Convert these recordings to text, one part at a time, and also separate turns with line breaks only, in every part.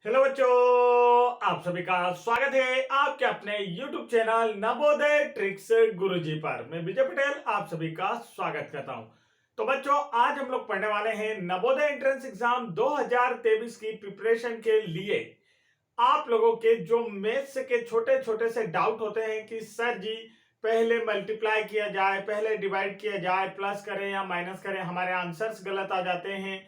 Hello बच्चों, आप सभी का स्वागत है आपके अपने YouTube चैनल नवोदय ट्रिक्स गुरुजी पर। मैं विजय पटेल आप सभी का स्वागत करता हूं। तो बच्चों, आज हम लोग पढ़ने वाले हैं नवोदय एंट्रेंस एग्जाम 2023 की प्रिपरेशन के लिए आप लोगों के जो मैथ्स के छोटे छोटे से डाउट होते हैं कि सर जी पहले मल्टीप्लाई किया जाए, पहले डिवाइड किया जाए, प्लस करें या माइनस करें, हमारे आंसर्स गलत आ जाते हैं,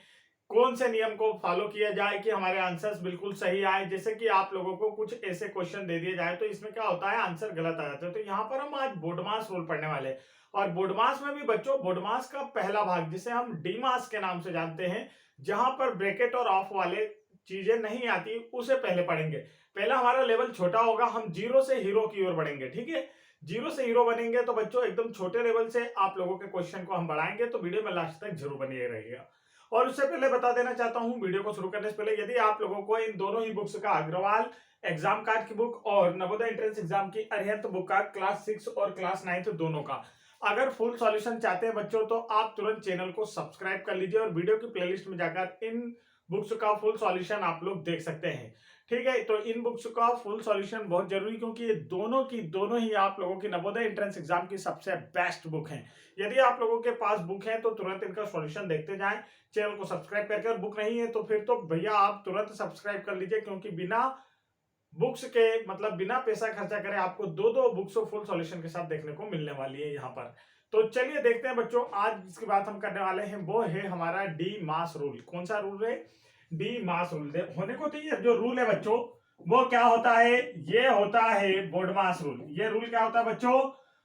कौन से नियम को फॉलो किया जाए कि हमारे आंसर्स बिल्कुल सही आए। जैसे कि आप लोगों को कुछ ऐसे क्वेश्चन दे दिए जाए तो इसमें क्या होता है, आंसर गलत आ जाते हैं। तो यहाँ पर हम आज बोडमास रूल पढ़ने वाले हैं। और बोडमास में भी बच्चों, बोडमास का पहला भाग जिसे हम डीमास के नाम से जानते हैं, जहां पर ब्रैकेट और ऑफ वाले चीजें नहीं आती, उसे पहले पढ़ेंगे। पहला हमारा लेवल छोटा होगा, हम जीरो से हीरो की ओर बढ़ेंगे। ठीक है, जीरो से हीरो बनेंगे तो बच्चों एकदम छोटे लेवल से आप लोगों के क्वेश्चन को हम बढ़ाएंगे। तो वीडियो में लास्ट तक जरूर बनिए रहिएगा। और उससे पहले बता देना चाहता हूं, वीडियो को शुरू करने से पहले, यदि आप लोगों को इन दोनों ही बुक्स का, अग्रवाल एग्जाम कार्ड की बुक और नवोदय एंट्रेंस एग्जाम की अरिहंत बुक का, क्लास 6 और क्लास 9 दोनों का अगर फुल सॉल्यूशन चाहते हैं बच्चों, तो आप तुरंत चैनल को सब्सक्राइब कर लीजिए और वीडियो की प्लेलिस्ट में जाकर इन बुक्स का फुल सॉल्यूशन आप लोग देख सकते हैं। ठीक है, तो इन बुक्स का फुल सॉल्यूशन बहुत जरूरी, क्योंकि ये दोनों की दोनों ही आप लोगों की नवोदय एंट्रेंस एग्जाम की सबसे बेस्ट बुक है। यदि आप लोगों के पास बुक है तो तुरंत इनका सॉल्यूशन देखते जाएं। चैनल को सब्सक्राइब करके, और बुक नहीं है तो फिर तो भैया आप तुरंत सब्सक्राइब कर लीजिए, क्योंकि बिना बुक्स के, मतलब बिना पैसा खर्चा करे, आपको दो दो बुक्स फुल सॉल्यूशन के साथ देखने को मिलने वाली है यहाँ पर। तो चलिए देखते हैं बच्चों, आज जिसकी बात हम करने वाले हैं वो है हमारा डी मास रूल। कौन सा रूल है? डी मास रूल। होने को तो ये जो रूल है बच्चों, वो क्या होता है? ये होता है बोर्ड मास रूल। ये रूल क्या होता है बच्चों?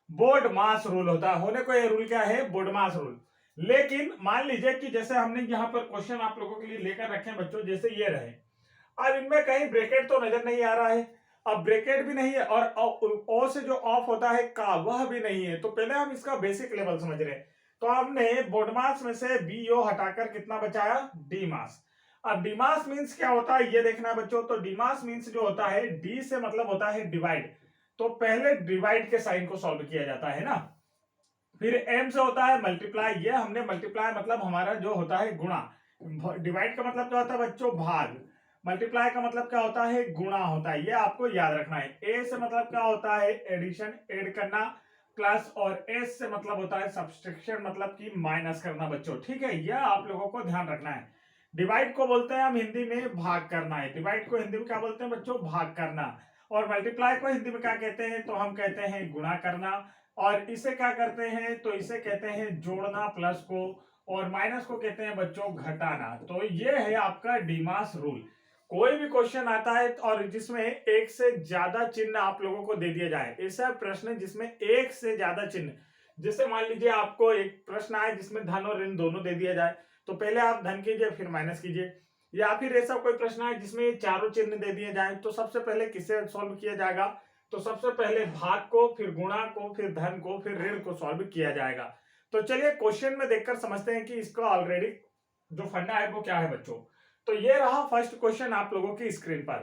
बोर्ड मास रूल होता है। होने को ये रूल क्या है? बोर्ड मास रूल। लेकिन मान लीजिए कि जैसे हमने यहाँ पर क्वेश्चन आप लोगों के लिए लेकर रखे हैं बच्चों, जैसे ये रहे। अब इनमें कहीं ब्रैकेट तो नजर नहीं आ रहा है, अब ब्रैकेट भी नहीं है, और ओ से जो ऑफ होता है का, वह भी नहीं है। तो पहले हम इसका बेसिक लेवल समझ रहे हैं। तो हमने बोर्ड मास में से बीओ हटाकर कितना बचाया? डी मास। अब डी मास मीन्स क्या होता है ये देखना है बच्चों। तो डी मास मीन्स जो होता है, डी से मतलब होता है डिवाइड। तो पहले डिवाइड के साइन को सॉल्व किया जाता है ना। फिर एम से होता है मल्टीप्लाई। ये हमने मल्टीप्लाई मतलब हमारा जो होता है गुणा। डिवाइड का मतलब क्या होता है बच्चों? भाग। मल्टीप्लाई का मतलब क्या होता है? गुणा होता है। ये आपको याद रखना है। ए से मतलब क्या होता है? एडिशन, ऐड करना। प्लस, और एस से मतलब होता है सब्सट्रैक्शन, मतलब कि माइनस करना बच्चों। ठीक है, यह आप लोगों को ध्यान रखना है। डिवाइड को बोलते हैं हम हिंदी में भाग करना है। डिवाइड को हिंदी में क्या बोलते हैं बच्चों? भाग करना। और मल्टीप्लाई को हिंदी में क्या कहते हैं? तो हम कहते हैं गुणा करना। और इसे क्या करते हैं? तो इसे कहते हैं जोड़ना प्लस को, और माइनस को कहते हैं बच्चों घटाना। तो ये है आपका डीमास रूल। कोई भी क्वेश्चन आता है और जिसमें एक से ज्यादा चिन्ह आप लोगों को दे दिया जाए, ऐसा प्रश्न जिसमें एक से ज्यादा चिन्ह, जैसे मान लीजिए आपको एक प्रश्न आए जिसमें धन और ऋण दोनों दे दिया जाए, तो पहले आप धन कीजिए फिर माइनस कीजिए। या फिर ऐसा कोई प्रश्न आए जिसमें चारों चिन्ह दे दिए जाए, तो सबसे पहले किसे सॉल्व किया जाएगा? तो सबसे पहले भाग को, फिर गुणा को, फिर धन को, फिर ऋण को सॉल्व किया जाएगा। तो चलिए क्वेश्चन में देखकर समझते हैं कि इसका ऑलरेडी जो फंडा है वो क्या है बच्चों। तो ये रहा फर्स्ट क्वेश्चन आप लोगों की स्क्रीन पर।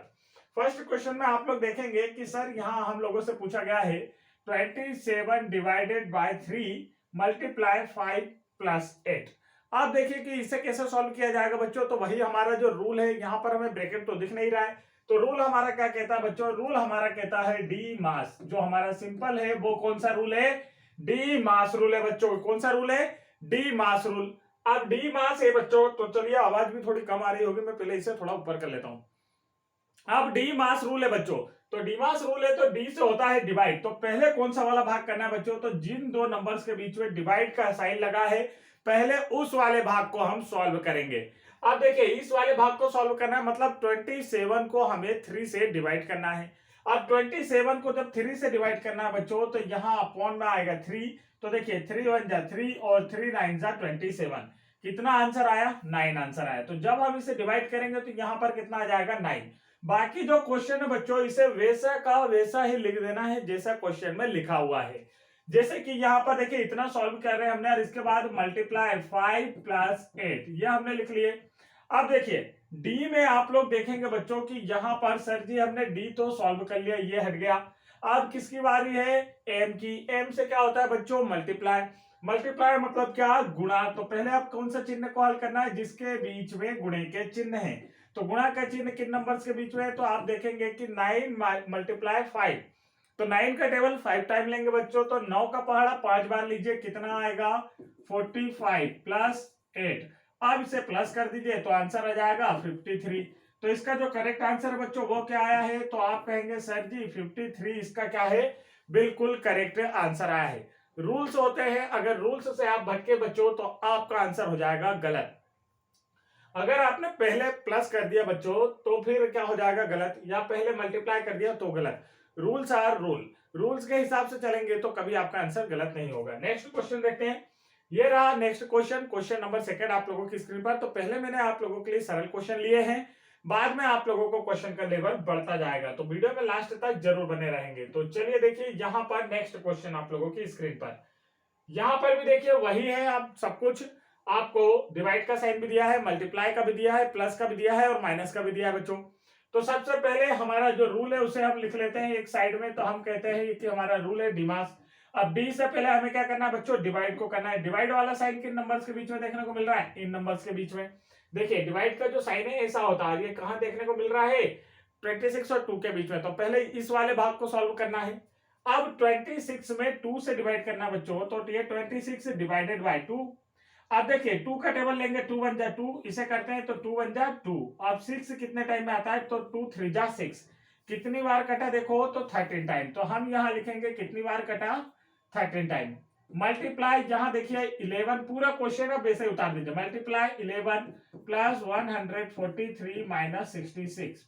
फर्स्ट क्वेश्चन में आप लोग देखेंगे कि सर यहाँ हम लोगों से पूछा गया है 27 डिवाइडेड बाय 3 मल्टीप्लाई 5 प्लस 8। आप देखिए कि इसे कैसे सॉल्व किया जाएगा बच्चों। तो वही हमारा जो रूल है, यहाँ पर हमें ब्रैकेट तो दिख नहीं रहा है, तो रूल हमारा क्या कहता है बच्चों? रूल हमारा कहता है डी मास। जो हमारा सिंपल है वो कौन सा रूल है? डी मास रूल है बच्चों। कौन सा रूल है? डी मास रूल। अब डी मास है बच्चों, तो चलिए आवाज भी थोड़ी कम आ रही होगी, मैं पहले इसे थोड़ा ऊपर कर लेता हूं। अब डी मास रूल है बच्चों, तो डी मास रूल है तो डी से होता है डिवाइड। तो पहले कौन सा वाला भाग करना है बच्चों? तो जिन दो नंबर्स के बीच में डिवाइड का साइन लगा है, पहले उस वाले भाग को हम सॉल्व करेंगे। अब देखिए, इस वाले भाग को सॉल्व करना है, मतलब 27 को हमें 3 से डिवाइड करना है। अब 27 को जब 3 से डिवाइड करना है बच्चों, तो यहां अपॉन में आएगा 3। तो देखिए 3 1 जा 3 और 3 9 जा 27। कितना आंसर आया? 9 आंसर आया। तो जब हम इसे डिवाइड करेंगे तो यहां पर कितना आ जाएगा? 9। बाकी जो क्वेश्चन है बच्चों, इसे वैसा का वैसा ही लिख देना है जैसा क्वेश्चन में लिखा हुआ है। जैसे कि यहाँ पर देखिए इतना सॉल्व कर रहे हैं हमने, और इसके बाद मल्टीप्लाई 5 प्लस 8 ये हमने लिख लिए। अब देखिए डी में आप लोग देखेंगे बच्चों कि यहां पर सर जी हमने डी तो सॉल्व कर लिया, ये हट गया। अब किसकी बारी है? एम की। एम से क्या होता है बच्चों? मल्टीप्लाई। मल्टीप्लाई मतलब क्या, गुणा। तो पहले आप कौन सा चिन्ह को हल करना है, जिसके बीच में गुणे के चिन्ह है। तो गुणा का चिन्ह किन नंबर्स के बीच में है, तो आप देखेंगे कि 9 मल्टीप्लाई 5। तो 9 का टेबल 5 टाइम लेंगे बच्चों, तो 9 का पहाड़ा 5 बार लीजिए, कितना आएगा 45 प्लस 8। अब इसे प्लस कर दीजिए तो आंसर आ जाएगा 53। तो इसका जो करेक्ट आंसर है बच्चों वो क्या आया है, तो आप कहेंगे सर जी 53 इसका क्या है, बिल्कुल करेक्ट आंसर आया है। रूल्स होते हैं, अगर रूल्स से आप भटके बच्चों तो आपका आंसर हो जाएगा गलत। अगर आपने पहले प्लस कर दिया बच्चों तो फिर क्या हो जाएगा गलत, या पहले मल्टीप्लाई कर दिया तो गलत। रूल्स आर रूल, रूल्स के हिसाब से चलेंगे तो कभी आपका आंसर गलत नहीं होगा। नेक्स्ट क्वेश्चन देखते हैं। ये रहा नेक्स्ट क्वेश्चन, क्वेश्चन नंबर 2 आप लोगों की स्क्रीन पर। तो पहले मैंने आप लोगों के लिए सरल क्वेश्चन लिए हैं, बाद में आप लोगों को क्वेश्चन का लेवल बढ़ता जाएगा, तो वीडियो में लास्ट तक जरूर बने रहेंगे। तो चलिए देखिए यहाँ पर नेक्स्ट क्वेश्चन आप लोगों की स्क्रीन पर। यहां पर भी देखिए वही है, आप सब कुछ आपको डिवाइड का साइन भी दिया है, मल्टीप्लाई का भी दिया है, प्लस का भी दिया है और माइनस का भी दिया है बच्चों। तो सबसे पहले हमारा जो रूल है उसे हम लिख लेते हैं एक साइड में। तो हम कहते हैं कि हमारा रूल है डिमास। अब डी से पहले हमें क्या करना है बच्चों, डिवाइड को करना है। डिवाइड वाला साइन किन नंबर्स के बीच में देखने को मिल रहा है, इन नंबर्स के बीच में। देखिए डिवाइड का जो साइन है ऐसा होता है, ये कहां देखने को मिल रहा है, 26 और 2 के बीच में। तो पहले इस वाले भाग को सॉल्व करना है। अब 26 में 2 से डिवाइड करना बच्चों, तो ये 26 डिवाइडेड बाय 2। अब देखिए 2 का टेबल लेंगे, 2 1 जा 2, इसे करते हैं तो 2 1 जा 2। अब 6 कितने टाइम में आता है, तो 2 3 जा 6। कितनी बार कटा देखो, तो 13 टाइम। तो हम यहां लिखेंगे कितनी बार कटा, 13 टाइम। मल्टीप्लाई जहां देखिए 11, पूरा क्वेश्चन अब वैसे उतार दीजिए। Multiply 11 plus 143 minus 66।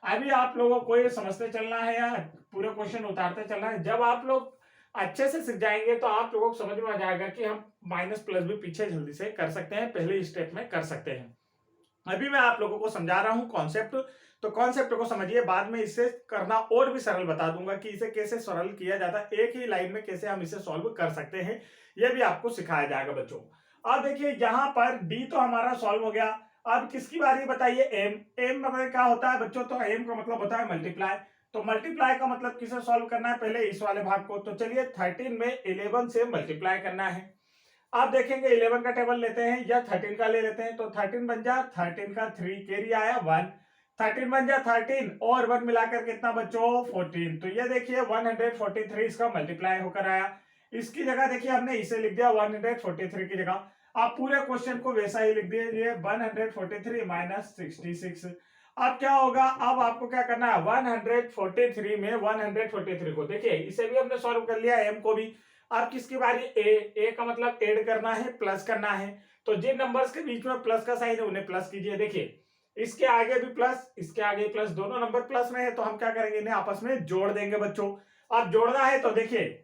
अभी आप लोगों को ये समझते चलना है या पूरे क्वेश्चन उतारते चलना है। जब आप लोग अच्छे से सीख जाएंगे तो आप लोगों को समझ में आ जाएगा कि हम माइनस प्लस भी पीछे जल्दी से कर सकते हैं, पहले स्टेप में कर सकते हैं। अभी मैं आप लोगों को समझा रहा हूं कॉन्सेप्ट, तो कॉन्सेप्ट को समझिए, बाद में इसे करना और भी सरल बता दूंगा कि इसे कैसे सरल किया जाता है, एक ही लाइन में कैसे हम इसे सॉल्व कर सकते हैं, यह भी आपको सिखाया जाएगा बच्चों। अब देखिए यहाँ पर डी तो हमारा सॉल्व हो गया। अब किसकी बारी बताइए, एम। एम मतलब क्या होता है बच्चों, तो एम का मतलब होता है मल्टीप्लाई। तो मल्टीप्लाई का मतलब किसे सॉल्व करना है, पहले इस वाले भाग को। तो चलिए 13 में 11 से मल्टीप्लाई करना है। आप देखेंगे 11 का टेबल लेते हैं या 13 का ले लेते हैं, तो 13 बन जा 13 का 3 कैरी आया 1। 13 बन जा 13 और 1 मिलाकर कितना बच्चों 14। तो ये देखिए 143 इसका मल्टीप्लाई होकर आया। इसकी जगह देखिए हमने इसे लिख दिया 143 की जगह। आप पूरे क्वेश्चन को वैसा ही लिख दीजिए 143 माइनस 66। अब क्या होगा, अब आपको क्या करना है, 143 में 143 को देखिए, इसे भी हमने सॉल्व कर लिया, एम को भी। अब किसकी बारी, ए का मतलब ऐड करना है, प्लस करना है। तो जिन नंबर्स के बीच में प्लस का साइन है उन्हें प्लस कीजिए। देखिए इसके आगे भी प्लस, इसके आगे प्लस, दोनों नंबर प्लस में है, तो हम क्या करेंगे, इन्हें आपस में जोड़ देंगे बच्चों। अब जोड़ना है तो देखिए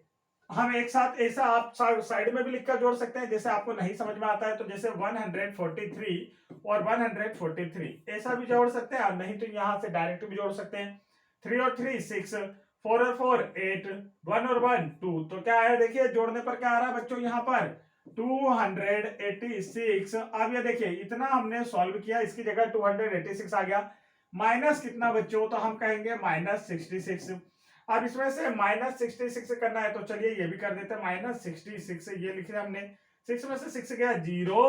हम एक साथ ऐसा आप साइड में भी लिखकर जोड़ सकते हैं, जैसे आपको नहीं समझ में आता है तो जैसे 143 और 143 ऐसा भी जोड़ सकते हैं, और नहीं तो यहां से डायरेक्ट भी जोड़ सकते हैं। 3 और 3 6, 4 और 4 8, 1 और 1 2। तो क्या है देखिए जोड़ने पर क्या आ रहा है बच्चों, यहाँ पर 286। अब ये देखिए इतना हमने सॉल्व किया, इसकी जगह 286 आ गया। माइनस कितना बच्चों, तो हम कहेंगे माइनस 66। अब इसमें से माइनस 66 करना है, तो चलिए ये भी कर देते हैं माइनस 66। ये लिख दिया हमने, 6 में से 6 गया 0,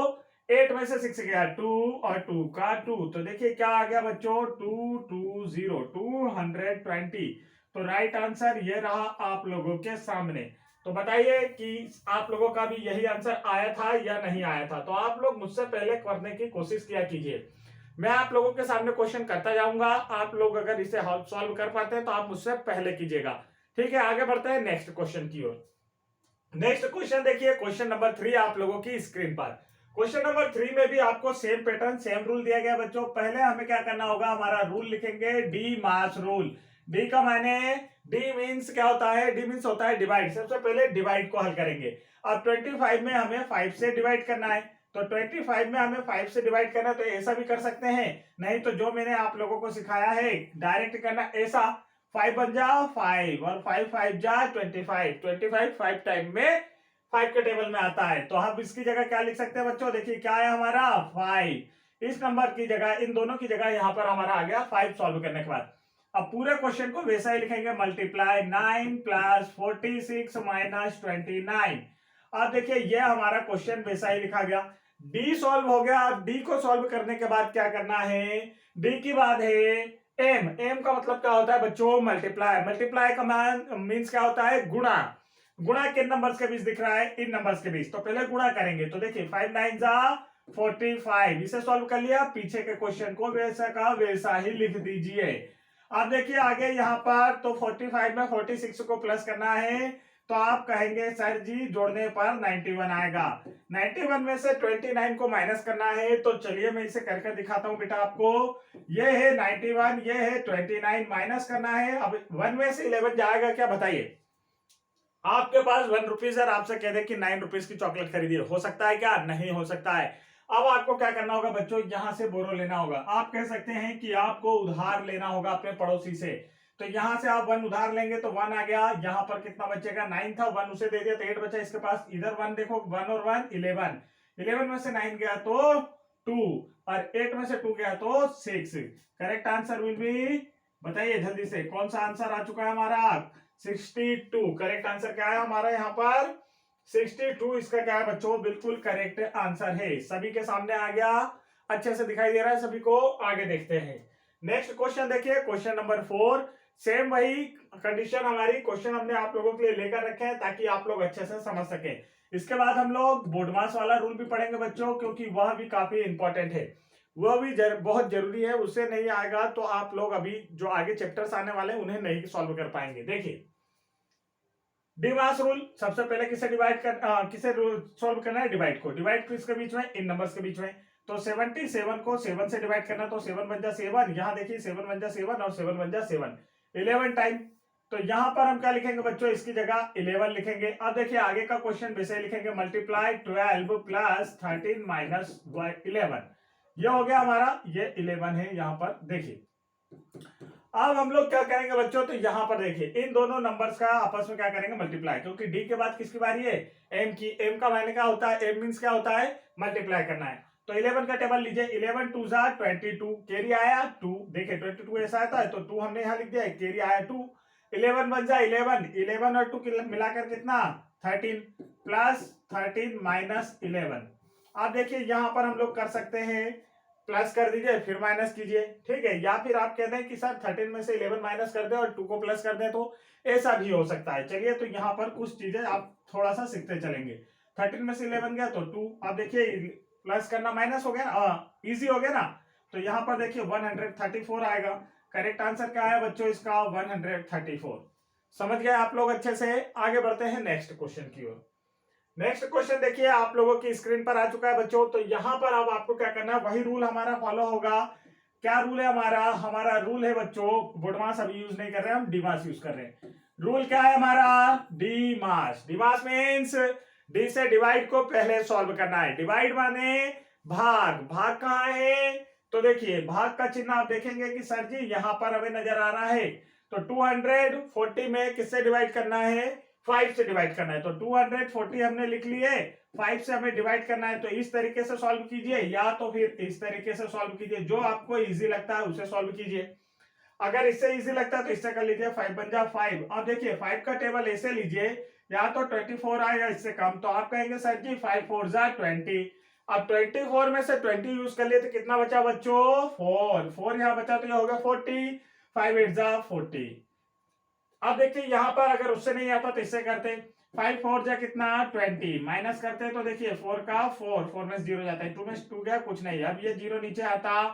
8 में से 6 गया 2 और 2 का 2। तो देखिए क्या आ गया बच्चों 220, 220। तो राइट आंसर ये रहा आप लोगों के सामने। तो बताइए कि आप लोगों का भी यही आंसर आया था या नहीं आया था। तो आप लोग मुझसे पहले करने की कोशिश किया कीजिए, मैं आप लोगों के सामने क्वेश्चन करता जाऊंगा। आप लोग अगर इसे सॉल्व कर पाते हैं तो आप मुझसे पहले कीजिएगा। ठीक है, आगे बढ़ते हैं नेक्स्ट क्वेश्चन की ओर। नेक्स्ट क्वेश्चन देखिए, क्वेश्चन नंबर 3 आप लोगों की स्क्रीन पर। क्वेश्चन नंबर 3 में भी आपको सेम पैटर्न, सेम रूल दिया गया बच्चों। पहले हमें क्या करना होगा, हमारा रूल लिखेंगे डी मास रूल। डी का माने, डी मीन्स क्या होता है, डी मीन्स होता है डिवाइड। सबसे पहले डिवाइड को हल करेंगे। अब 25 में हमें 5 से डिवाइड करना है, तो 25 में हमें 5 से डिवाइड करना है, तो ऐसा भी कर सकते हैं, नहीं तो जो मैंने आप लोगों को सिखाया है डायरेक्ट करना, ऐसा 5 बन जा 5 और 5 5 जा 25। 25 5 टाइम में 5 के टेबल में आता है। तो हम इसकी जगह क्या लिख सकते हैं बच्चों, देखिए क्या है हमारा 5। इस नंबर की जगह, इन दोनों की जगह यहाँ पर हमारा आ गया 5 सॉल्व करने के बाद। अब पूरे क्वेश्चन को वैसा ही लिखेंगे, मल्टीप्लाई 9 प्लस 46 माइनस 29। अब देखिए ये हमारा क्वेश्चन वैसा ही लिखा गया, डी सॉल्व हो गया। अब डी को सॉल्व करने के बाद क्या करना है, डी की बाद है एम। एम का मतलब क्या होता है बच्चों, मल्टीप्लाई। मल्टीप्लाई का मीन्स क्या होता है, गुणा। गुणा किन नंबर्स के बीच दिख रहा है, इन नंबर्स के बीच। तो पहले गुणा करेंगे, तो देखिए 5 9 जा 45, इसे सॉल्व कर लिया। पीछे के क्वेश्चन को वैसा का वैसा ही लिख दीजिए। अब देखिए आगे यहाँ पर तो 45 में 46 को प्लस करना है, तो आप कहेंगे सर जी जोड़ने पर 91 आएगा। 91 में से 29 को माइनस करना है, तो चलिए मैं इसे करके दिखाता हूं बेटा आपको। ये है 91, ये है 29, माइनस करना है। अब 1 में से 11 जाएगा क्या बताइए। आपके पास 1 रुपीज और आपसे कह दे कि 9 रुपीज की चॉकलेट खरीदिए, हो सकता है क्या, नहीं हो सकता है। अब आपको क्या करना होगा बच्चों, यहां से बोरो लेना होगा। आप कह सकते हैं कि आपको उधार लेना होगा अपने पड़ोसी से, तो यहां से आप 1 उधार लेंगे तो 1 आ गया। यहां पर कितना बचेगा, 9 था, 1 उसे दे दिया तो 8 बचा इसके पास। इधर 1 देखो, 1 और 1 11, 11 में से 9 गया तो 2, और 8 में से 2 गया तो 6। करेक्ट आंसर विल बी, बताइए जल्दी से कौन सा आंसर आ चुका है हमारा, 62। करेक्ट आंसर क्या है हमारा यहाँ पर 62। इसका क्या है बच्चों, बिल्कुल करेक्ट आंसर है। सभी के सामने आ गया, अच्छे से दिखाई दे रहा है सभी को। आगे देखते हैं नेक्स्ट क्वेश्चन। देखिए क्वेश्चन नंबर 4, सेम वही कंडीशन हमारी क्वेश्चन हमने आप लोगों के लिए लेकर रखे हैं ताकि आप लोग अच्छे से समझ सके। इसके बाद हम लोग बोडमास वाला रूल भी पढ़ेंगे बच्चों, क्योंकि वह भी काफी इंपॉर्टेंट है, वह भी बहुत जरूरी है। उससे नहीं आएगा तो आप लोग अभी जो आगे चैप्टर्स आने वाले हैं उन्हें नहीं सॉल्व कर पाएंगे। देखिए डिमास रूल, सबसे पहले किसे डिवाइड कर किसे सॉल्व करना है, डिवाइड को। डिवाइड किसके बीच में, इन नंबर्स के बीच में। तो 77 को 7 से डिवाइड करना, तो 7 बन जा 7, यहां देखिए 7 बन जा 7 और 7 बन जा 7, 11 टाइम। तो यहां पर हम क्या लिखेंगे बच्चों, इसकी जगह 11 लिखेंगे। अब देखिए आगे का क्वेश्चन वैसे लिखेंगे, मल्टीप्लाई 12 प्लस 13 माइनस 11। ये हो गया हमारा, ये 11 है यहाँ पर देखिए। अब हम लोग क्या करेंगे बच्चों, तो यहां पर देखिए इन दोनों नंबर्स का आपस में क्या करेंगे, मल्टीप्लाई। क्योंकि डी के बाद किसकी बारी है, एम की। एम का मायने क्या होता है, एम मींस क्या होता है, मल्टीप्लाई करना है। तो 11 का टेबल लीजिए, 11 2 जा 22, कैरी आया 2। देखिए 22 ऐसा आता है तो 2 हमने यहां लिख दिया, कैरी आया 2। 11 बन जाए 11, 11 और 2 मिलाकर कितना 13, प्लस 13 माइनस 11। आप देखिए यहां पर हम लोग कर सकते हैं, प्लस कर दीजिए फिर माइनस कीजिए, ठीक है। या फिर आप कहते हैं कि सर 13 में से 11 माइनस कर दे और 2 को प्लस कर दे, तो ऐसा भी हो सकता है। चलिए तो यहाँ पर कुछ चीजें आप थोड़ा सा सीखते चलेंगे। 13 में से 11 गया तो 2, आप देखिए प्लस करना माइनस हो गया ना, इजी हो गया ना। तो यहाँ पर देखिए 134 आएगा। करेक्ट आंसर क्या है बच्चों इसका, 134। समझ गए आप लोग अच्छे से। आगे बढ़ते हैं नेक्स्ट क्वेश्चन की ओर। नेक्स्ट क्वेश्चन देखिए आप लोगों की स्क्रीन पर आ चुका है बच्चों। तो यहां पर अब आपको क्या करना है, वही रूल हमारा फॉलो होगा। क्या रूल है हमारा, हमारा रूल है बच्चों, बोडमास अभी यूज नहीं कर रहे हैं, हम डीमास यूज कर रहे हैं। रूल क्या है हमारा, डीमास। डीमास मीन्स डी से डिवाइड को पहले सॉल्व करना है। डिवाइड माने भाग। भाग कहाँ है, तो देखिए भाग का चिन्ह आप देखेंगे कि सर जी यहां पर हमें नजर आ रहा है। तो 240 में किससे डिवाइड करना है, 5 से डिवाइड करना है। तो 240 हमने लिख लिए, 5 से हमें डिवाइड करना है। तो इस तरीके से सॉल्व कीजिए, या तो फिर इस तरीके से सॉल्व कीजिए, जो आपको इजी लगता है उसे सॉल्व कीजिए। अगर इससे इजी लगता है तो इससे कर लीजिए, 5 बन जा 5। अब देखिए 5 का टेबल ऐसे लीजिए, या तो 24 आएगा इससे कम, तो आप कहेंगे सर जी 5 4 जा 20। अब 24 में से 20 यूज कर लिए तो कितना बचा बच्चों, 4। 4 यहाँ बचा तो यह होगा 40, 5 8 जा 40। अब देखिए यहां पर अगर उससे नहीं आता तो इससे करते, 5 4 जा कितना 20, माइनस करते हैं तो देखिए 4 का 4 में 0 जाता है, 2 में 2 गया कुछ नहीं। अब ये 0 नीचे आता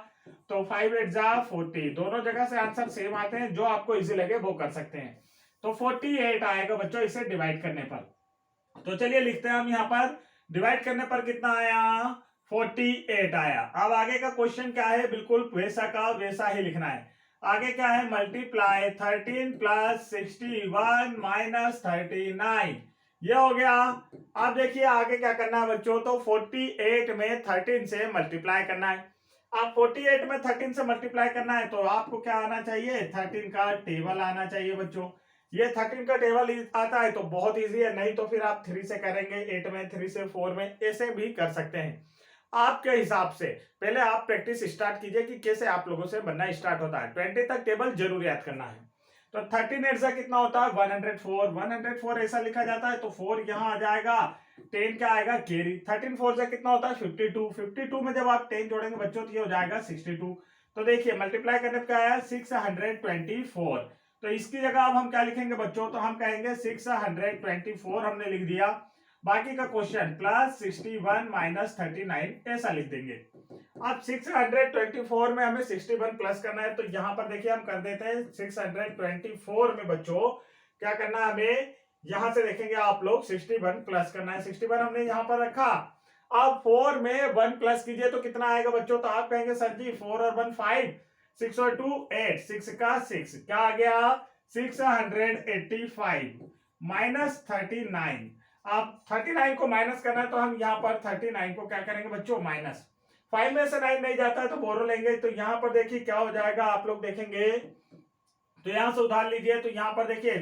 तो 5 8 जा 40। दोनों जगह से आंसर सेम आते हैं, जो आपको इजी लगे वो कर सकते हैं। तो 48 आएगा बच्चों इसे डिवाइड करने पर। तो चलिए लिखते हैं हम यहाँ पर, डिवाइड करने पर कितना आया, 48 आया। अब आगे का क्वेश्चन क्या है, बिल्कुल वैसा का वैसा ही लिखना है। आगे क्या है, मल्टीप्लाई 13 प्लस 61 माइनस 39, ये हो गया। अब देखिए आगे क्या करना है बच्चों, तो 48 में 13 से मल्टीप्लाई करना है। अब 48 में 13 से मल्टीप्लाई करना है तो आपको क्या आना चाहिए, 13 का टेबल आना चाहिए बच्चों। ये 13 का टेबल आता है तो बहुत इजी है, नहीं तो फिर आप 3 से करेंगे, 8 में 3 से 4 में, ऐसे भी कर सकते हैं आपके हिसाब से। पहले आप प्रैक्टिस स्टार्ट कीजिए कि कैसे आप लोगों से बनना स्टार्ट होता है। 20 तक टेबल जरूर याद करना है। तो 13 एट कितना होता है 104, 104 ऐसा लिखा जाता है, तो 4 यहाँ आ जाएगा, 10 क्या आएगा कैरी, 13 4 से कितना होता है 52, 52 में जब आप 10 जोड़ेंगे बच्चों तो ये हो जाएगा 62। तो देखिए मल्टीप्लाई करने पे क्या आया 624, तो इसकी जगह अब हम क्या लिखेंगे बच्चों, तो हम कहेंगे 624 हमने लिख दिया। बाकी का क्वेश्चन प्लस 61 माइनस 39 ऐसा लिख देंगे। अब 624 में हमें 61 प्लस करना है, तो यहां पर देखिए हम कर देते हैं 624 में बच्चों क्या करना है हमें, यहां से देखेंगे आप लोग 61 प्लस करना है, 61 हमने यहां पर रखा। अब 4 में 1 प्लस कीजिए तो कितना आएगा बच्चों, तो आप कहेंगे सर जी 4 और 1 5, 6 और 2 8, 6 का 6 क्या आ गया 685 माइनस 39। अब 39 को माइनस करना है, तो हम यहाँ पर 39 को क्या करेंगे बच्चों माइनस, 5 में से 9 नहीं जाता है तो बोरो लेंगे, तो यहाँ पर देखिए क्या हो जाएगा आप लोग देखेंगे, तो यहां से उधार लीजिए, तो यहाँ पर देखिए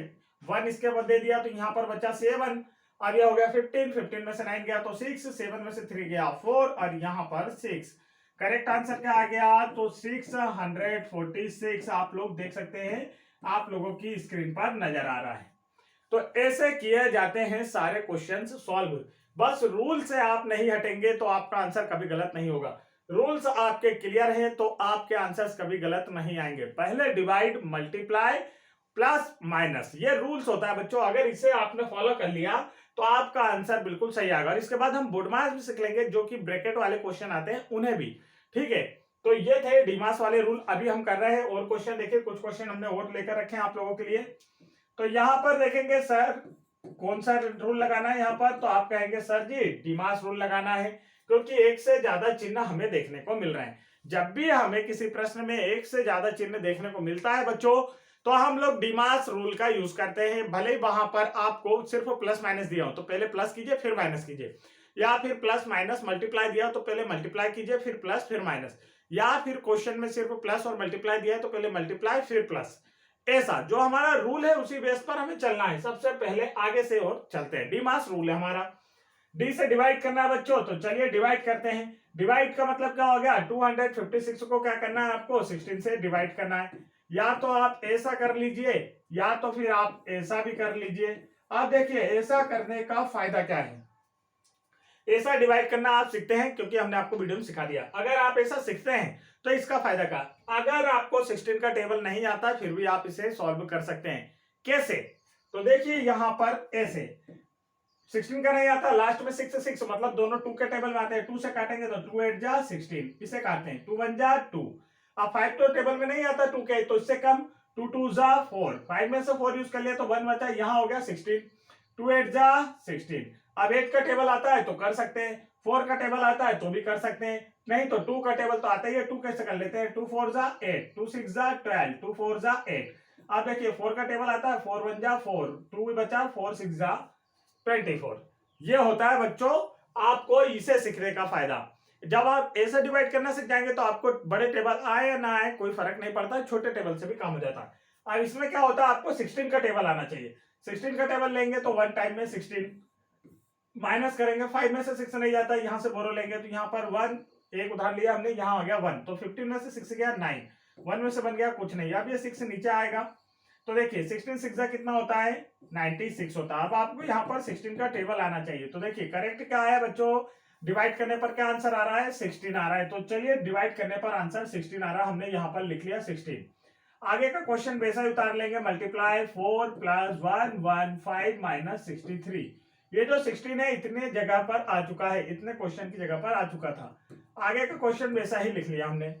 1 इसके बाद दे दिया, तो यहाँ पर बचा 7, अब यह हो गया 15, 15 में से 9 गया तो 6, 7 में से 3 गया 4 और यहाँ पर 6। करेक्ट आंसर क्या आ गया, तो 646 आप लोग देख सकते हैं, आप लोगों की स्क्रीन पर नजर आ रहा है। तो ऐसे किए जाते हैं सारे क्वेश्चंस सॉल्व, बस रूल से आप नहीं हटेंगे तो आपका आंसर कभी गलत नहीं होगा। रूल्स आपके क्लियर हैं तो आपके आंसर्स कभी गलत नहीं आएंगे। पहले डिवाइड मल्टीप्लाई प्लस माइनस, ये रूल्स होता है बच्चों, अगर इसे आपने फॉलो कर लिया तो आपका आंसर बिल्कुल सही आएगा। और इसके बाद हम बुडमास भी सीख लेंगे, जो कि ब्रैकेट वाले क्वेश्चन आते हैं उन्हें भी, ठीक है। तो ये थे डीमास वाले रूल, अभी हम कर रहे हैं और क्वेश्चन। देखिए कुछ क्वेश्चन हमने और लेकर रखे हैं आप लोगों के लिए। तो यहां पर देखेंगे सर कौन सा रूल लगाना है यहाँ पर, तो आप कहेंगे सर जी डीमास रूल लगाना है, क्योंकि एक से ज्यादा चिन्ह हमें देखने को मिल रहे हैं। जब भी हमें किसी प्रश्न में एक से ज्यादा चिन्ह देखने को मिलता है बच्चों, तो हम लोग डीमास रूल का यूज करते हैं। भले ही वहां पर आपको सिर्फ प्लस माइनस दिया हो तो पहले प्लस कीजिए फिर माइनस कीजिए, या फिर प्लस माइनस मल्टीप्लाई दिया हो तो पहले मल्टीप्लाई कीजिए फिर प्लस फिर माइनस, या फिर क्वेश्चन में सिर्फ प्लस और मल्टीप्लाई दिया है तो पहले मल्टीप्लाई फिर प्लस। ऐसा जो हमारा रूल है उसी बेस पर हमें चलना है। सबसे पहले आगे से और चलते हैं, डीमास रूल है हमारा, डी से डिवाइड करना है बच्चों, तो चलिए डिवाइड करते हैं। डिवाइड का मतलब क्या हो गया, 256 को क्या करना है आपको 16 से डिवाइड करना है। या तो आप ऐसा कर लीजिए या तो फिर आप ऐसा भी कर लीजिए। अब देखिए ऐसा करने का फायदा क्या है, ऐसा डिवाइड करना आप सीखते हैं क्योंकि हमने आपको वीडियो में सिखा दिया। अगर आप ऐसा सीखते हैं तो इसका फायदा क्या, अगर आपको 16 का टेबल नहीं आता फिर भी आप इसे सॉल्व कर सकते हैं। कैसे, तो देखिए यहां पर ऐसे 16 का नहीं आता, लास्ट में 6 6 मतलब दोनों 2 के टेबल में आते हैं, 2 से काटेंगे तो 2 8 जा 16, इसे काटते हैं 2 1 जा 2। अब 5 तो टेबल में नहीं आता 2 के, तो इससे कम 2 2 जा 4, 5 में से 4 यूज कर लिया तो 1 बचा, यहां हो गया 16, 2 8 जा 16। अब 8 का टेबल आता है तो कर सकते हैं, 4 का टेबल आता है तो भी कर सकते हैं, नहीं तो 2 का टेबल तो आता ही है, 2 कैसे कर लेते हैं, 2 4 जा 8, 2 6 जा 12, 2 4 जा 8। अब देखिए 4 का टेबल आता है, 4 1 जा 4, 2 भी बचा, 4 6 जा 24। ये होता है बच्चों आपको इसे सीखने का फायदा। जब आप ऐसे डिवाइड करना सीख जाएंगे तो आपको बड़े टेबल आए या ना आए कोई फर्क नहीं पड़ता, छोटे टेबल से भी काम हो जाता है। अब इसमें क्या होता है, आपको 16 का टेबल आना चाहिए। 16 का टेबल लेंगे तो 1 टाइम में 16 माइनस करेंगे, 5 में से 6 नहीं जाता, यहां से बोरो लेंगे तो यहाँ पर 1, एक उधार लिया हमने, यहाँ आ गया 1, तो 15 में से 6 गया 9, 1 में से बन गया कुछ नहीं, अब ये 6 नीचे आएगा। तो देखिए 16 6 कितना होता है 96 होता है। अब आपको यहाँ पर 16 का टेबल आना चाहिए, तो देखिए करेक्ट क्या है बच्चों, डिवाइड करने पर क्या आंसर आ रहा है 16 आ रहा है। तो चलिए डिवाइड करने पर आंसर 16 आ रहा है, हमने यहाँ पर लिख लिया 16। आगे का क्वेश्चन वैसा ही उतार लेंगे, मल्टीप्लाई 4 प्लस 1 1 5 माइनस 63। ये जो 16 है इतने जगह पर आ चुका है, इतने क्वेश्चन की जगह पर आ चुका था। आगे का क्वेश्चन वैसा ही लिख लिया हमने।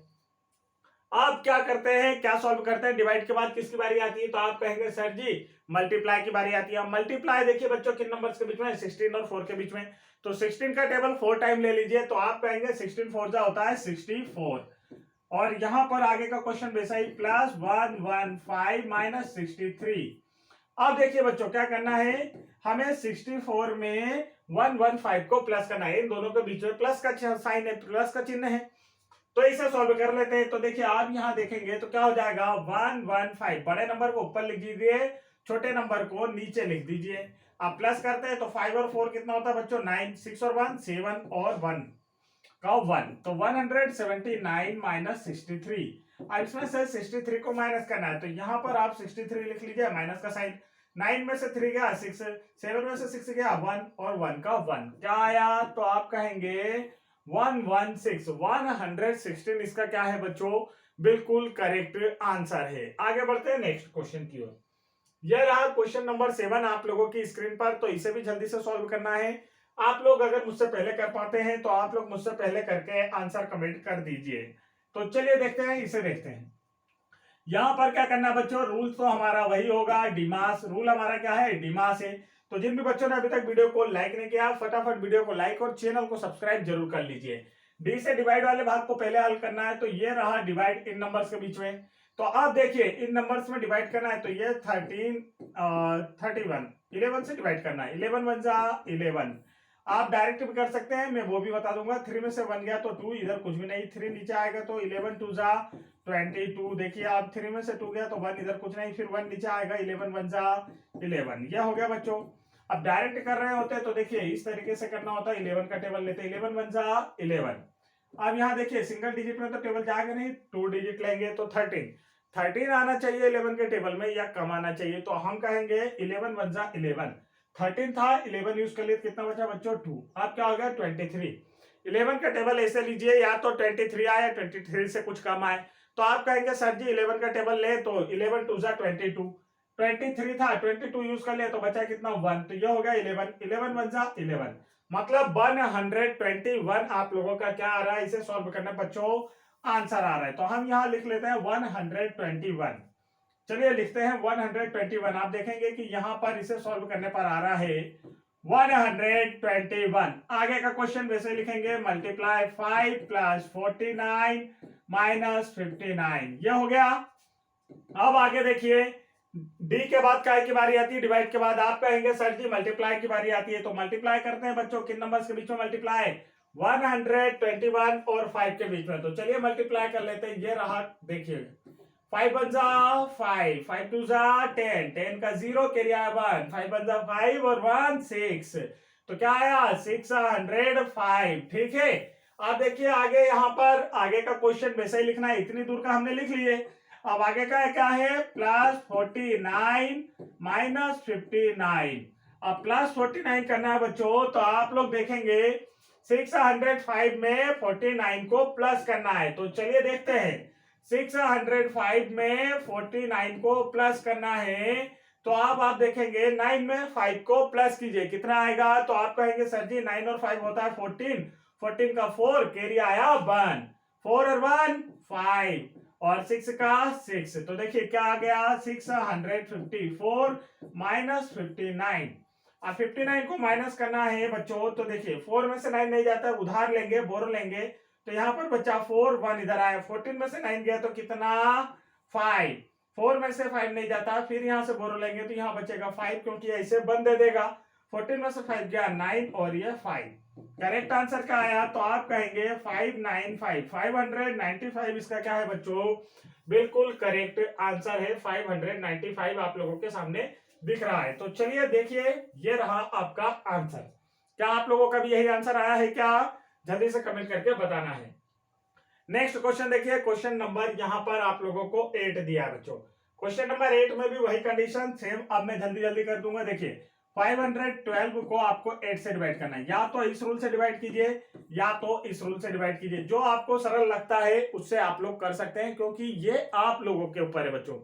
आप क्या करते हैं, क्या सॉल्व करते हैं, डिवाइड के बाद किसकी बारी आती है, तो आप कहेंगे सर जी मल्टीप्लाई की बारी आती है। मल्टीप्लाई देखिए बच्चों किन नंबर्स के बीच में, 16 और 4 के बीच में, तो 16 का टेबल 4 टाइम ले लीजिए, तो आप कहेंगे 16 4 जा होता है 64। और यहां पर आगे का क्वेश्चन वैसा ही, प्लस 1 1 5 माइनस 63। अब देखिए बच्चों क्या करना है, हमें 64 में 1 1 5 को प्लस करना है, इन दोनों के बीच में प्लस का साइन है, प्लस का चिन्ह है, तो इसे सॉल्व कर लेते हैं। तो देखिए आप यहां देखेंगे तो क्या हो जाएगा 1 1 5, बड़े नंबर को ऊपर लिख दीजिए, छोटे नंबर को नीचे लिख दीजिए। अब प्लस करते हैं तो 5 और 4 कितना होता है बच्चों 9, 6 और 1 7 और 1 का 1, तो 179 माइनस 63। अब इसमें से 63 को माइनस करना है, तो यहाँ पर आप 63 लिख लीजिए, माइनस का साइन। 9 में से 3 गया 6, 7 में से 6 गया 1, और 1 का 1 क्या आया, तो आप कहेंगे 116 इसका क्या है बच्चों, बिल्कुल करेक्ट आंसर है। आगे बढ़ते हैं नेक्स्ट क्वेश्चन की ओर। यह रहा क्वेश्चन नंबर 7 आप लोगों की स्क्रीन पर, तो इसे भी जल्दी से सॉल्व करना है। आप लोग अगर मुझसे पहले कर पाते हैं तो आप लोग मुझसे पहले करके आंसर कमेंट कर दीजिए। तो चलिए देखते हैं, इसे देखते हैं। यहां पर क्या करना है बच्चों, रूल तो हमारा वही होगा, डिमास रूल हमारा क्या है, डिमास है। तो जिन भी बच्चों ने अभी तक वीडियो को लाइक नहीं किया, फटाफट वीडियो को लाइक और चैनल को सब्सक्राइब जरूर कर लीजिए। डी से डिवाइड वाले भाग को पहले हल करना है, तो ये रहा डिवाइड इन नंबर्स के बीच में। तो आप देखिए इन नंबर्स में डिवाइड करना है, तो ये 31 11 से डिवाइड करना है, 11 वन जा 11। आप डायरेक्ट भी कर सकते हैं, मैं वो भी बता दूंगा। 3 में से 1 गया तो 2, इधर कुछ भी नहीं, 3 नीचे आएगा तो 11 2 जा 22। देखिए आप 3 में से 2 गया तो 1, इधर कुछ नहीं, फिर 1 नीचे आएगा, 11 1 जा 11। यह हो गया बच्चों। अब डायरेक्ट कर रहे होते हैं तो देखिए इस तरीके से करना होता है, 11 का टेबल लेते, 11 1 जा 11। अब यहाँ देखिए सिंगल डिजिट में तो टेबल जाएगा नहीं, 2 डिजिट लेंगे तो 13 आना चाहिए 11 के टेबल में, या कम आना चाहिए। तो हम कहेंगे 11 1 जा 11, 13 था 11 यूज कर लिए, कितना बचा बच्चों 2। अब क्या हो गया 23। 11 का टेबल ऐसे लीजिए, या तो 23 आए, 23 से कुछ कम आए। तो आप कहेंगे सर जी 11 का टेबल ले, तो 11 2 जा 22, 23 था 22 यूज कर ले, तो बचा कितना 1, तो ये हो गया 11, 11 1 जा 11। मतलब 121 आप लोगों का क्या आ रहा है, इसे सॉल्व करना बच्चों आंसर आ रहा है। तो हम यहां लिख लेते हैं 121। चलिए लिखते हैं 121। आप देखेंगे कि यहां पर इसे सॉल्व करने पर आ रहा है 121। आगे का क्वेश्चन वैसे लिखेंगे, मल्टीप्लाई 5 प्लस 49 माइनस 59, ये हो गया। अब आगे देखिए, डी के बाद काय की बारी आती है, डिवाइड के बाद आप कहेंगे सर जी मल्टीप्लाई की बारी आती है। तो मल्टीप्लाई करते हैं बच्चों, किन नंबर्स के बीच में मल्टीप्लाई, 121 और 5 के बीच में। तो चलिए मल्टीप्लाई कर लेते हैं, ये रहा देखिए, 5 1 जा 5, 5 2 जा 10, 10 का 0 कैरी आया 1, 5 1 जा 5 और 1 6, तो क्या आया 605। ठीक है। अब देखिए आगे, यहाँ पर आगे का क्वेश्चन वैसे ही लिखना है, इतनी दूर का हमने लिख लिए। अब आगे का क्या है, प्लस 49 माइनस 59। अब प्लस 49 करना है बच्चों, तो आप लोग देखेंगे 605 में 49 को प्लस करना है। तो चलिए देखते हैं, 605 में 49 को प्लस करना है, तो आप देखेंगे 9 में 5 को प्लस कीजिए, कितना आएगा। तो आप कहेंगे सर जी 9 और 5 होता है 14, 14 का 4 कैरी आया 1, 4 और 1 5, और 6 का 6, तो देखिए क्या आ गया 654 माइनस 59। अब 59 को माइनस करना है बच्चों, तो देखिए 4 में से 9 नहीं जाता, उधार लेंगे, बोरो लेंगे, तो यहाँ पर बच्चा 4 1 इधर आया, 14 में से 9 गया तो कितना 5, 4 में से 5 नहीं जाता, फिर यहाँ से बोरो लेंगे तो यहाँ बचेगा 5, क्योंकि ऐसे बंद दे देगा। 14 में से 5 गया 9 और ये 5। करेक्ट आंसर क्या आया, तो आप कहेंगे 595, 595 इसका क्या है बच्चों, बिल्कुल करेक्ट आंसर है 595 आप लोगों के सामने दिख रहा है। तो चलिए देखिए, ये रहा आपका आंसर। क्या आप लोगों का भी यही आंसर आया है क्या, जल्दी से कमेंट करके बताना है। नेक्स्ट क्वेश्चन देखिए, क्वेश्चन नंबर यहां पर आप लोगों को 8 दिया है बच्चों। क्वेश्चन नंबर 8 में भी वही कंडीशन सेम, अब मैं जल्दी जल्दी कर दूंगा। देखिए 512 को आपको 8 से डिवाइड करना है, या तो इस रूल से डिवाइड कीजिए या तो इस रूल से डिवाइड कीजिए, जो आपको सरल लगता है उससे आप लोग कर सकते हैं, क्योंकि ये आप लोगों के ऊपर है बच्चों,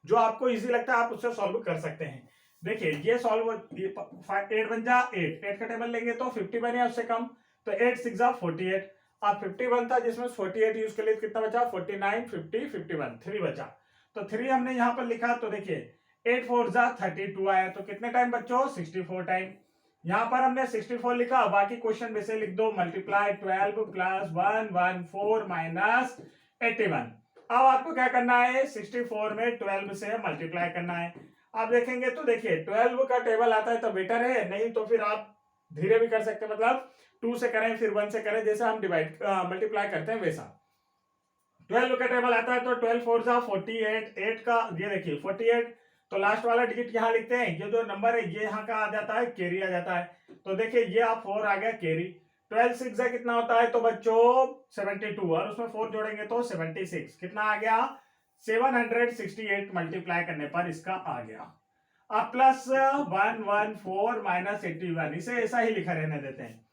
जो आपको इजी लगता है आप उससे सॉल्व कर सकते हैं। देखिए ये सॉल्व 8 बन जा 8, 8 का टेबल लेंगे तो 50 बने, उससे कम, तो 8 6 जा 48। अब 51 था जिसमें 48 यूज कर लिए, कितना बचा 49 50 51, 3 बचा, तो 3 हमने यहां पर लिखा। तो देखिए 8 4 जा 32 आया, तो कितने टाइम बच्चों 64 टाइम। यहां पर हमने 64 लिखा, बाकी क्वेश्चन में से लिख दो, मल्टीप्लाई 12 प्लस 114 माइनस 81। अब आपको क्या करना है, 64 में 12 से मल्टीप्लाई करना है। आप देखेंगे तो देखिए 12 का टेबल आता है तो बेटर है, नहीं तो फिर आप धीरे भी कर सकते हैं, मतलब 2 से करें फिर 1 से करें, जैसे हम डिवाइड मल्टीप्लाई करते हैं वैसा। 12 का टेबल आता है तो 12 4 जा 48, 8 का ये देखिए 48, तो लास्ट वाला डिजिट यहाँ लिखते हैं, ये जो नंबर है ये यहाँ का आ जाता है, कैरी आ जाता है। तो देखिए ये आप 4 आ गया कैरी, 12 6 कितना होता है तो बच्चों 72, और उसमें 4 जोड़ेंगे तो 76, कितना आ गया 768 मल्टीप्लाई करने पर इसका आ गया। अब प्लस 114 माइनस 81, इसे ऐसा ही लिखा रहने देते हैं।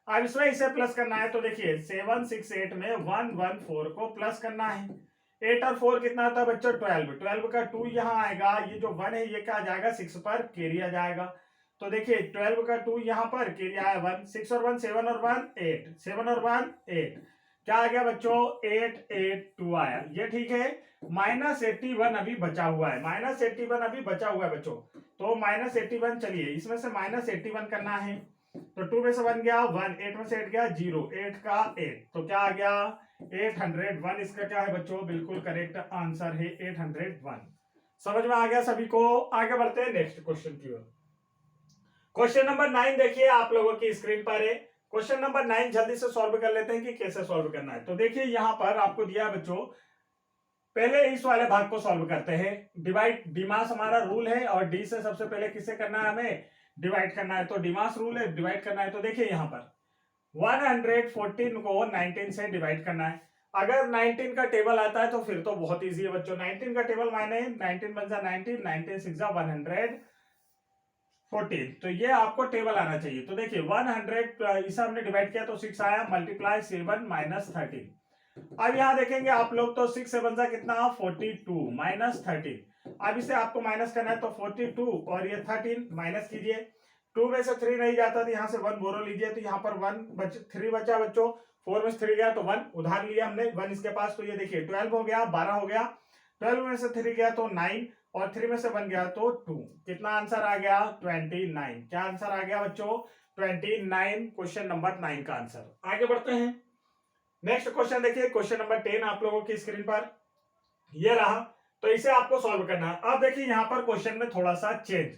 अब इसमें इसे प्लस करना है तो देखिए 768 में 114 को प्लस करना है। 8 और 4 कितना होता है बच्चों 12, 12 का 2 यहाँ आएगा, ये जो 1 है ये क्या आ जाएगा 6 पर कैरी आ जाएगा। तो देखिए 12 का 2 यहाँ पर कैरी आया 1, 6 और 1 7 और 1 8, 7 और 1 8, क्या आ गया बच्चों 882 आया, ये ठीक है। -81 अभी बचा हुआ है, -81 अभी बचा हुआ है बच्चों, तो -81 चलिए इसमें से -81 करना है। तो 2 में से 1 गया 1, 8 में से 8 गया 0, 8 का 8, तो क्या आ गया 801, इसका क्या है बच्चों बिल्कुल करेक्ट आंसर है 801। समझ में आ गया सभी को? आगे बढ़ते हैं नेक्स्ट क्वेश्चन की ओर। क्वेश्चन नंबर 9 देखिए आप लोगों की स्क्रीन पर है। क्वेश्चन नंबर 9 जल्दी से सॉल्व कर लेते हैं कि कैसे सॉल्व करना है। तो देखिए यहां पर आपको दिया बच्चों, पहले इस वाले भाग को सॉल्व करते हैं। डिवाइड डिमास हमारा रूल है, और डी से सबसे पहले किसे करना है हमें डिवाइड करना है, तो डिमास रूल है डिवाइड करना है। तो देखिए यहां पर 114 को 19 से डिवाइड करना है। अगर 19 का टेबल आता है तो फिर तो बहुत इजी है बच्चों। 19 का टेबल मायने 19 बन जा 19, 19 6 जा 114, तो ये आपको टेबल आना चाहिए। तो देखिए 100 इसे हमने डिवाइड किया तो 6 आया, मल्टीप्लाई 7 माइनस 13। अब यहां देखेंगे आप लोग तो 6 से बन जा कितना 42 माइनस 13। अब इसे आपको माइनस करना है तो 42 और ये 13 माइनस कीजिए। 2 में से 3 नहीं जाता तो यहाँ से 1 बोरो लीजिए, तो यहाँ पर 3 बचा बच्चों। 4 में से 3 गया तो 1 उधार लिया हमने 1 इसके पास, तो ये देखिए 12 हो गया 12 हो गया। 12 में से 3 गया तो 9, और 3 में से 1 गया तो 2, कितना आंसर आ गया 29। क्या आंसर आ गया बच्चों 29, क्वेश्चन नंबर 9 का आंसर। आगे बढ़ते हैं नेक्स्ट क्वेश्चन देखिए, क्वेश्चन नंबर 10 आप लोगों की स्क्रीन पर ये रहा। तो इसे आपको सॉल्व करना है। अब देखिए यहाँ पर क्वेश्चन में थोड़ा सा चेंज,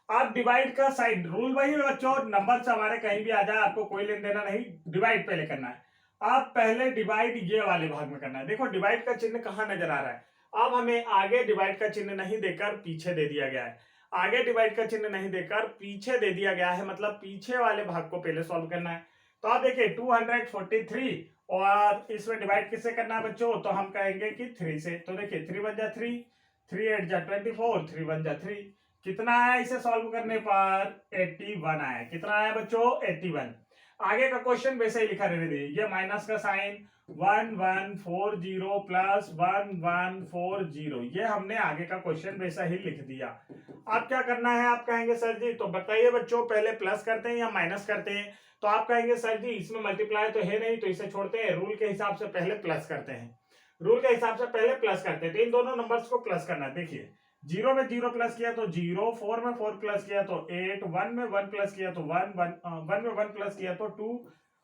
आप डिवाइड का साइन रूल वही है बच्चों, नंबर से हमारे कहीं भी आ जाए आपको कोई लेन देना नहीं, डिवाइड पहले करना है। आप पहले डिवाइड ये वाले भाग में करना है। देखो डिवाइड का चिन्ह कहाँ नजर आ रहा है, अब हमें आगे डिवाइड का चिन्ह नहीं देकर पीछे दे दिया गया है। आगे डिवाइड का चिन्ह नहीं देकर पीछे दे दिया गया है, मतलब पीछे वाले भाग को पहले सॉल्व करना है। तो आप देखिए 243, और इसमें डिवाइड किससे करना है बच्चों, तो हम कहेंगे कि 3 से। तो देखिए 3 1 जा 3, 3 8 जा 24, 3 1 जा 3, कितना आया इसे सॉल्व करने पर 81 आया। कितना आया बच्चों 81। आगे का क्वेश्चन वैसे ही लिखा रहने दीजिए, ये माइनस का साइन 1140 प्लस 1140, ये हमने आगे का क्वेश्चन वैसा ही लिख दिया। अब क्या करना है आप कहेंगे सर जी, तो बताइए बच्चों पहले प्लस करते हैं या माइनस करते हैं। तो आप कहेंगे सर जी इसमें मल्टीप्लाई तो है नहीं, तो इसे छोड़ते हैं, रूल के हिसाब से पहले प्लस करते हैं। रूल के हिसाब से पहले प्लस करते हैं, तो इन दोनों नंबर्स को प्लस करना है। देखिए 0 में 0 प्लस किया तो 0, 4 में 4 प्लस किया तो 8, 1 में 1 प्लस किया तो 1 में 1 प्लस किया तो 2,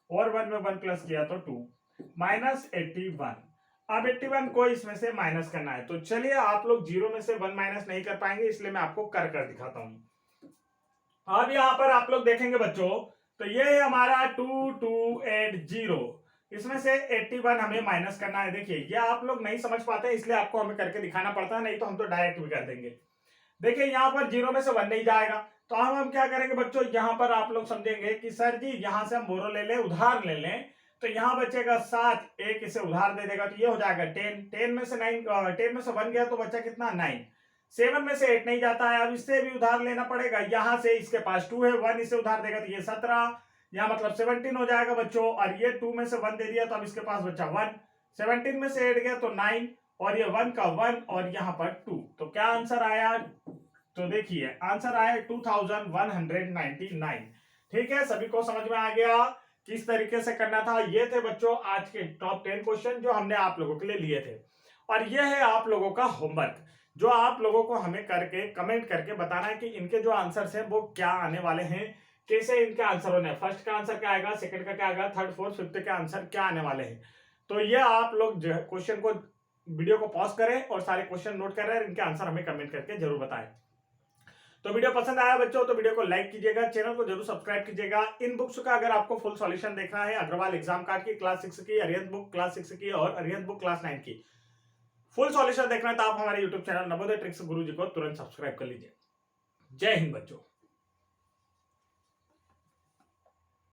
और 1 में 1 प्लस किया तो 2, माइनस 81। अब 81 को इसमें से माइनस करना है। तो चलिए आप लोग 0 में से 1 माइनस नहीं कर पाएंगे, इसलिए मैं आपको कर दिखाता हूं। अब यहां पर आप लोग देखेंगे बच्चों, तो ये है हमारा 2280, इसमें से 81 हमें माइनस करना है। देखिए ये आप लोग नहीं समझ पाते इसलिए आपको हमें करके दिखाना पड़ता है, नहीं तो हम तो डायरेक्ट भी कर देंगे। देखिए यहाँ पर 0 में से 1 नहीं जाएगा, तो हम क्या करेंगे बच्चों, यहाँ पर आप लोग समझेंगे कि सर जी यहाँ से हम बोरो ले लें, उधार ले लें, तो यहाँ बचेगा 7, एक इसे उधार दे देगा तो ये हो जाएगा 10, 10 में से 1 गया तो बचा कितना 9, 7 में से 8 नहीं जाता है, अब इससे भी उधार लेना पड़ेगा। यहाँ से इसके पास 2 है, 1 इसे उधार देगा तो ये 17, यहाँ मतलब 17 हो जाएगा बच्चों, और ये 2 में से 1 दे दिया तो अब इसके पास बचा 1, 17 में से 8 गया तो 9, और ये 1 का 1 और यहाँ पर 2, तो क्या आंसर आया, तो देखिए आंसर आया 2199। ठीक है, सभी को समझ में आ गया किस तरीके से करना था। ये थे बच्चों आज के टॉप 10 क्वेश्चन जो हमने आप लोगों के लिए लिए थे, और ये है आप लोगों का होमवर्क जो आप लोगों को हमें करके कमेंट करके बताना है कि इनके जो आंसर्स हैं वो क्या आने वाले हैं, कैसे इनके आंसर होने, फर्स्ट का आंसर क्या आएगा, सेकंड का क्या आएगा, थर्ड फोर्थ फिफ्थ के आंसर क्या आने वाले हैं। तो ये आप लोग क्वेश्चन को वीडियो को पॉज करें और सारे क्वेश्चन नोट कर रहे हैं, इनके आंसर हमें कमेंट करके जरूर बताएं। तो वीडियो पसंद आया बच्चों तो वीडियो को लाइक कीजिएगा, चैनल को जरूर सब्सक्राइब कीजिएगा। इन बुक्स का अगर आपको फुल सॉल्यूशन देखना है, अग्रवाल एग्जाम कार्ड की, क्लास 6 की, अरिहंत बुक क्लास 6 की और अरिहंत बुक क्लास 9 की फुल सॉल्यूशन देखना है, तो आप हमारे यूट्यूब चैनल नवोदय ट्रिक्स गुरुजी को तुरंत सब्सक्राइब कर लीजिए। जय हिंद बच्चों।